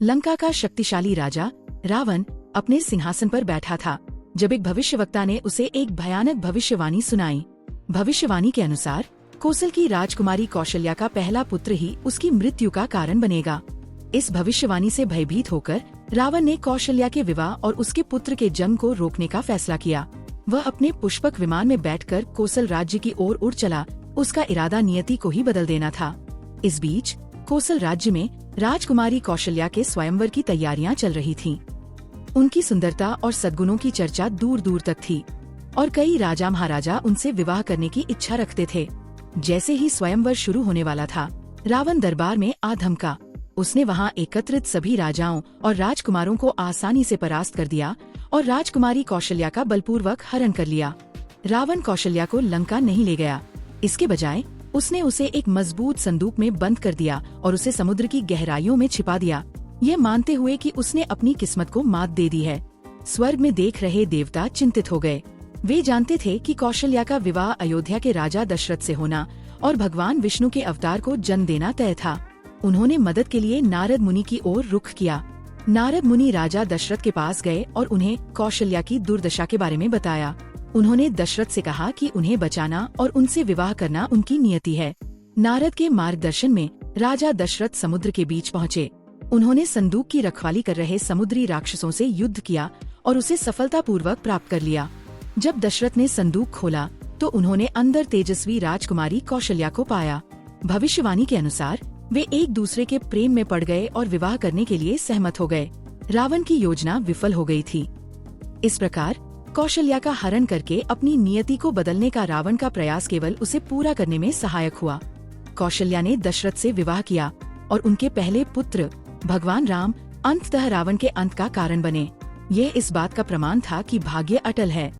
लंका का शक्तिशाली राजा रावण अपने सिंहासन पर बैठा था जब एक भविष्यवक्ता ने उसे एक भयानक भविष्यवाणी सुनाई। भविष्यवाणी के अनुसार कोसल की राजकुमारी कौशल्या का पहला पुत्र ही उसकी मृत्यु का कारण बनेगा। इस भविष्यवाणी से भयभीत होकर रावण ने कौशल्या के विवाह और उसके पुत्र के जन्म को रोकने का फैसला किया। वह अपने पुष्पक विमान में बैठकर कोसल राज्य की ओर उड़ चला। उसका इरादा नियति को ही बदल देना था। इस बीच कोसल राज्य में राजकुमारी कौशल्या के स्वयंवर की तैयारियां चल रही थीं। उनकी सुंदरता और सद्गुणों की चर्चा दूर दूर तक थी और कई राजा महाराजा उनसे विवाह करने की इच्छा रखते थे। जैसे ही स्वयंवर शुरू होने वाला था, रावण दरबार में आ धमका। उसने वहां एकत्रित सभी राजाओं और राजकुमारों को आसानी से परास्त कर दिया और राजकुमारी कौशल्या का बलपूर्वक हरण कर लिया। रावण कौशल्या को लंका नहीं ले गया। इसके बजाय उसने उसे एक मजबूत संदूक में बंद कर दिया और उसे समुद्र की गहराइयों में छिपा दिया, यह मानते हुए कि उसने अपनी किस्मत को मात दे दी है। स्वर्ग में देख रहे देवता चिंतित हो गए। वे जानते थे कि कौशल्या का विवाह अयोध्या के राजा दशरथ से होना और भगवान विष्णु के अवतार को जन्म देना तय था। उन्होंने मदद के लिए नारद मुनि की ओर रुख किया। नारद मुनि राजा दशरथ के पास गए और उन्हें कौशल्या की दुर्दशा के बारे में बताया। उन्होंने दशरथ से कहा कि उन्हें बचाना और उनसे विवाह करना उनकी नियति है। नारद के मार्गदर्शन में राजा दशरथ समुद्र के बीच पहुँचे। उन्होंने संदूक की रखवाली कर रहे समुद्री राक्षसों से युद्ध किया और उसे सफलतापूर्वक प्राप्त कर लिया। जब दशरथ ने संदूक खोला तो उन्होंने अंदर तेजस्वी राजकुमारी कौशल्या को पाया। भविष्यवाणी के अनुसार वे एक दूसरे के प्रेम में पड़ गए और विवाह करने के लिए सहमत हो गए। रावण की योजना विफल हो गई थी। इस प्रकार कौशल्या का हरण करके अपनी नियति को बदलने का रावण का प्रयास केवल उसे पूरा करने में सहायक हुआ। कौशल्या ने दशरथ से विवाह किया और उनके पहले पुत्र भगवान राम अंततः रावण के अंत का कारण बने। यह इस बात का प्रमाण था कि भाग्य अटल है।